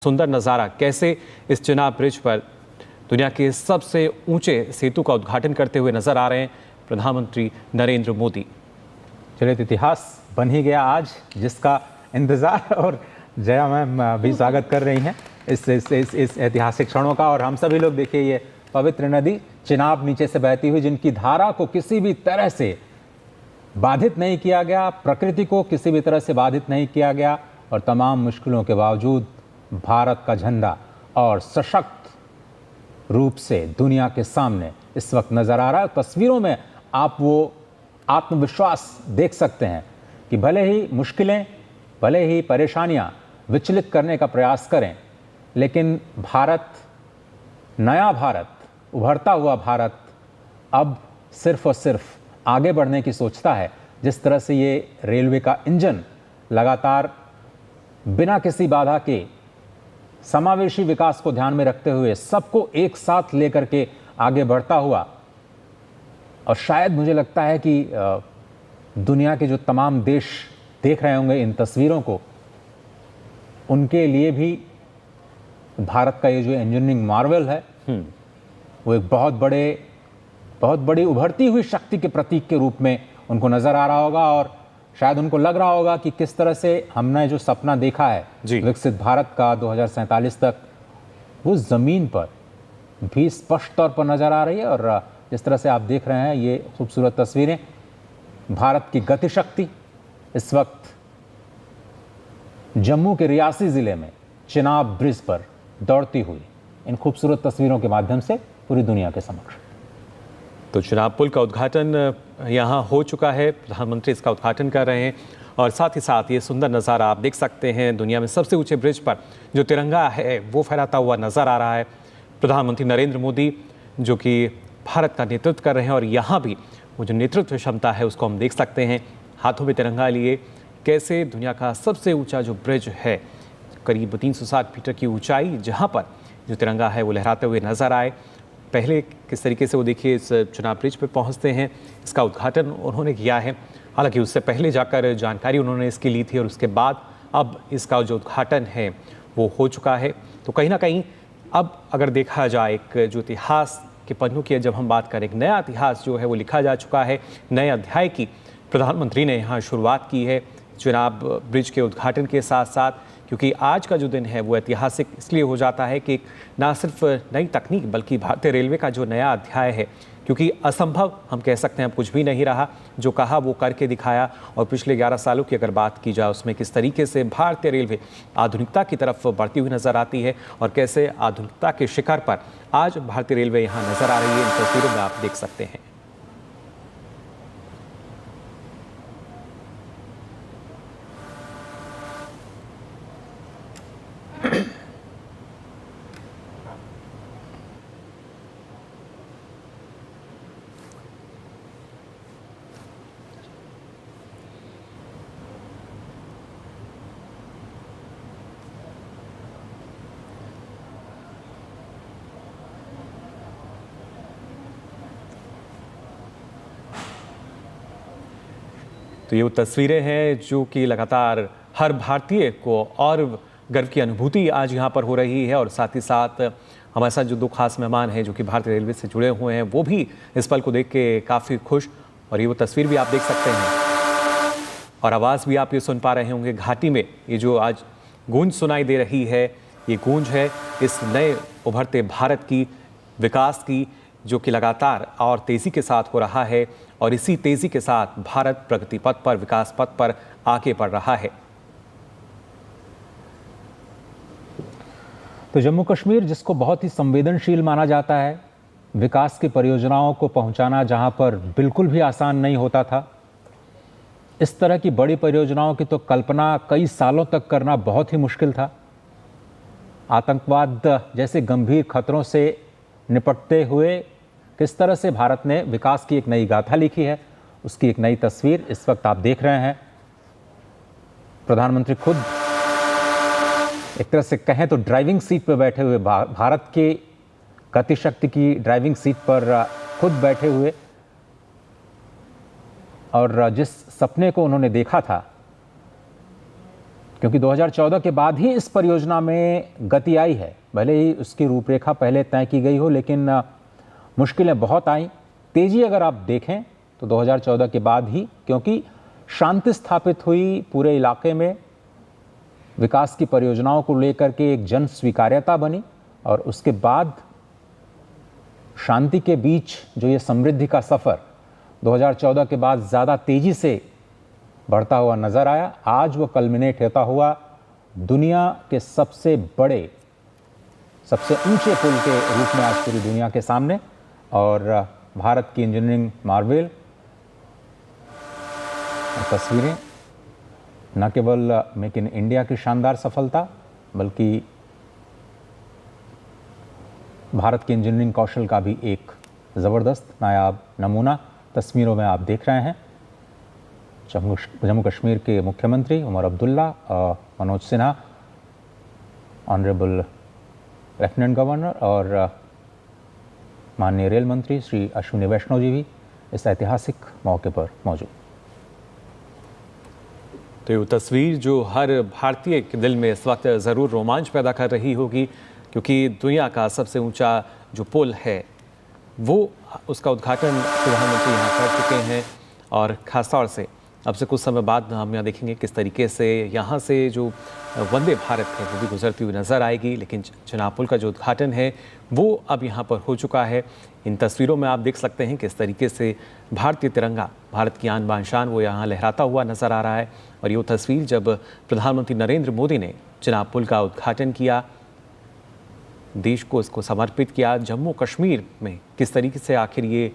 सुंदर नज़ारा कैसे इस चिनाब ब्रिज पर दुनिया के सबसे ऊंचे सेतु का उद्घाटन करते हुए नजर आ रहे हैं प्रधानमंत्री नरेंद्र मोदी। चलिए, इतिहास बन ही गया आज, जिसका इंतजार और जया मैम भी स्वागत कर रही हैं इस ऐतिहासिक क्षणों का। और हम सभी लोग देखिए, ये पवित्र नदी चिनाब नीचे से बहती हुई, जिनकी धारा को किसी भी तरह से बाधित नहीं किया गया, प्रकृति को किसी भी तरह से बाधित नहीं किया गया, और तमाम मुश्किलों के बावजूद भारत का झंडा और सशक्त रूप से दुनिया के सामने इस वक्त नजर आ रहा है। तस्वीरों में आप वो आत्मविश्वास देख सकते हैं कि भले ही मुश्किलें, भले ही परेशानियां विचलित करने का प्रयास करें, लेकिन भारत, नया भारत, उभरता हुआ भारत अब सिर्फ और सिर्फ आगे बढ़ने की सोचता है। जिस तरह से ये रेलवे का इंजन लगातार बिना किसी बाधा के समावेशी विकास को ध्यान में रखते हुए सबको एक साथ लेकर के आगे बढ़ता हुआ, और शायद मुझे लगता है कि दुनिया के जो तमाम देश देख रहे होंगे इन तस्वीरों को, उनके लिए भी भारत का ये जो इंजीनियरिंग मार्वल है वो एक बहुत बड़ी उभरती हुई शक्ति के प्रतीक के रूप में उनको नजर आ रहा होगा। और शायद उनको लग रहा होगा कि किस तरह से हमने जो सपना देखा है विकसित भारत का 2047 तक, वो जमीन पर भी स्पष्ट तौर पर नजर आ रही है। और जिस तरह से आप देख रहे हैं ये खूबसूरत तस्वीरें, भारत की गति शक्ति इस वक्त जम्मू के रियासी जिले में चिनाब ब्रिज पर दौड़ती हुई इन खूबसूरत तस्वीरों के माध्यम से पूरी दुनिया के समक्ष। तो चिनाब पुल का उद्घाटन यहाँ हो चुका है, प्रधानमंत्री इसका उद्घाटन कर रहे हैं, और साथ ही साथ ये सुंदर नज़ारा आप देख सकते हैं। दुनिया में सबसे ऊंचे ब्रिज पर जो तिरंगा है वो फहराता हुआ नज़र आ रहा है। प्रधानमंत्री नरेंद्र मोदी जो कि भारत का नेतृत्व कर रहे हैं, और यहाँ भी वो जो नेतृत्व क्षमता है उसको हम देख सकते हैं। हाथों में तिरंगा लिए कैसे दुनिया का सबसे ऊँचा जो ब्रिज है, करीब 360 मीटर की ऊँचाई, जहाँ पर जो तिरंगा है वो लहराते हुए नज़र आए। पहले किस तरीके से वो देखिए इस चिनाब ब्रिज पर पहुंचते हैं, इसका उद्घाटन उन्होंने किया है। हालांकि उससे पहले जाकर जानकारी उन्होंने इसकी ली थी, और उसके बाद अब इसका जो उद्घाटन है वो हो चुका है। तो कहीं ना कहीं अब अगर देखा जाए, एक जो इतिहास के पन्नों की जब हम बात करें, एक नया इतिहास जो है वो लिखा जा चुका है। नए अध्याय की प्रधानमंत्री ने यहाँ शुरुआत की है चिनाब ब्रिज के उद्घाटन के साथ साथ, क्योंकि आज का जो दिन है वो ऐतिहासिक इसलिए हो जाता है कि ना सिर्फ नई तकनीक बल्कि भारतीय रेलवे का जो नया अध्याय है, क्योंकि असंभव हम कह सकते हैं अब कुछ भी नहीं रहा, जो कहा वो करके दिखाया। और पिछले 11 सालों की अगर बात की जाए उसमें किस तरीके से भारतीय रेलवे आधुनिकता की तरफ बढ़ती हुई नजर आती है, और कैसे आधुनिकता के शिखर पर आज भारतीय रेलवे यहाँ नजर आ रही है, इन तस्वीरों में आप देख सकते हैं। तो ये वो तस्वीरें हैं जो कि लगातार हर भारतीय को और गर्व की अनुभूति आज यहाँ पर हो रही है। और साथ ही साथ हमारे साथ जो दो खास मेहमान हैं जो कि भारतीय रेलवे से जुड़े हुए हैं, वो भी इस पल को देख के काफ़ी खुश। और ये वो तस्वीर भी आप देख सकते हैं, और आवाज़ भी आप ये सुन पा रहे होंगे। घाटी में ये जो आज गूंज सुनाई दे रही है, ये गूंज है इस नए उभरते भारत की, विकास की, जो कि लगातार और तेज़ी के साथ हो रहा है। और इसी तेज़ी के साथ भारत प्रगति पथ पर, विकास पथ पर आगे बढ़ रहा है। तो जम्मू कश्मीर, जिसको बहुत ही संवेदनशील माना जाता है, विकास की परियोजनाओं को पहुंचाना जहां पर बिल्कुल भी आसान नहीं होता था, इस तरह की बड़ी परियोजनाओं की तो कल्पना कई सालों तक करना बहुत ही मुश्किल था। आतंकवाद जैसे गंभीर खतरों से निपटते हुए किस तरह से भारत ने विकास की एक नई गाथा लिखी है, उसकी एक नई तस्वीर इस वक्त आप देख रहे हैं। प्रधानमंत्री खुद एक तरह से कहें तो ड्राइविंग सीट पर बैठे हुए, भारत के गतिशक्ति की ड्राइविंग सीट पर खुद बैठे हुए, और जिस सपने को उन्होंने देखा था क्योंकि 2014 के बाद ही इस परियोजना में गति आई है। भले ही उसकी रूपरेखा पहले तय की गई हो, लेकिन मुश्किलें बहुत आई। तेजी अगर आप देखें तो 2014 के बाद ही, क्योंकि शांति स्थापित हुई पूरे इलाके में, विकास की परियोजनाओं को लेकर के एक जन स्वीकार्यता बनी, और उसके बाद शांति के बीच जो ये समृद्धि का सफ़र 2014 के बाद ज़्यादा तेज़ी से बढ़ता हुआ नज़र आया। आज वो कल्मिनेट होता हुआ दुनिया के सबसे बड़े, सबसे ऊंचे पुल के रूप में आज पूरी दुनिया के सामने, और भारत की इंजीनियरिंग मार्वेल और तस्वीरें न केवल मेक इन इंडिया की शानदार सफलता, बल्कि भारत के इंजीनियरिंग कौशल का भी एक ज़बरदस्त नायाब नमूना तस्वीरों में आप देख रहे हैं। जम्मू कश्मीर के मुख्यमंत्री Omar Abdullah, Manoj Sinha, honourable lieutenant governor और माननीय रेल मंत्री श्री अश्विनी वैष्णव जी भी इस ऐतिहासिक मौके पर मौजूद। तो ये तस्वीर जो हर भारतीय के दिल में इस वक्त ज़रूर रोमांच पैदा कर रही होगी, क्योंकि दुनिया का सबसे ऊंचा जो पुल है वो, उसका उद्घाटन प्रधानमंत्री यहाँ कर चुके हैं। और ख़ास तौर से अब से कुछ समय बाद हम यहाँ देखेंगे किस तरीके से यहाँ से जो वंदे भारत है वो भी गुजरती हुई नज़र आएगी। लेकिन चिनाब पुल का जो उद्घाटन है वो अब यहाँ पर हो चुका है। इन तस्वीरों में आप देख सकते हैं किस तरीके से भारतीय तिरंगा, भारत की आन बान शान, वो यहाँ लहराता हुआ नज़र आ रहा है। और ये तस्वीर जब प्रधानमंत्री नरेंद्र मोदी ने चिनाब पुल का उद्घाटन किया, देश को इसको समर्पित किया, जम्मू कश्मीर में किस तरीके से आखिर ये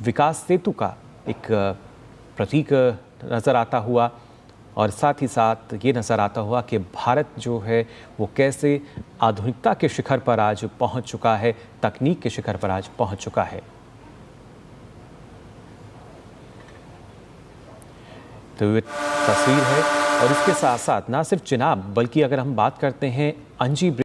विकास सेतु का एक प्रतीक नज़र आता हुआ, और साथ ही साथ ये नज़र आता हुआ कि भारत जो है वो कैसे आधुनिकता के शिखर पर आज पहुंच चुका है, तकनीक के शिखर पर आज पहुंच चुका है। तो ये तस्वीर है, और इसके साथ साथ ना सिर्फ चिनाब, बल्कि अगर हम बात करते हैं अंजी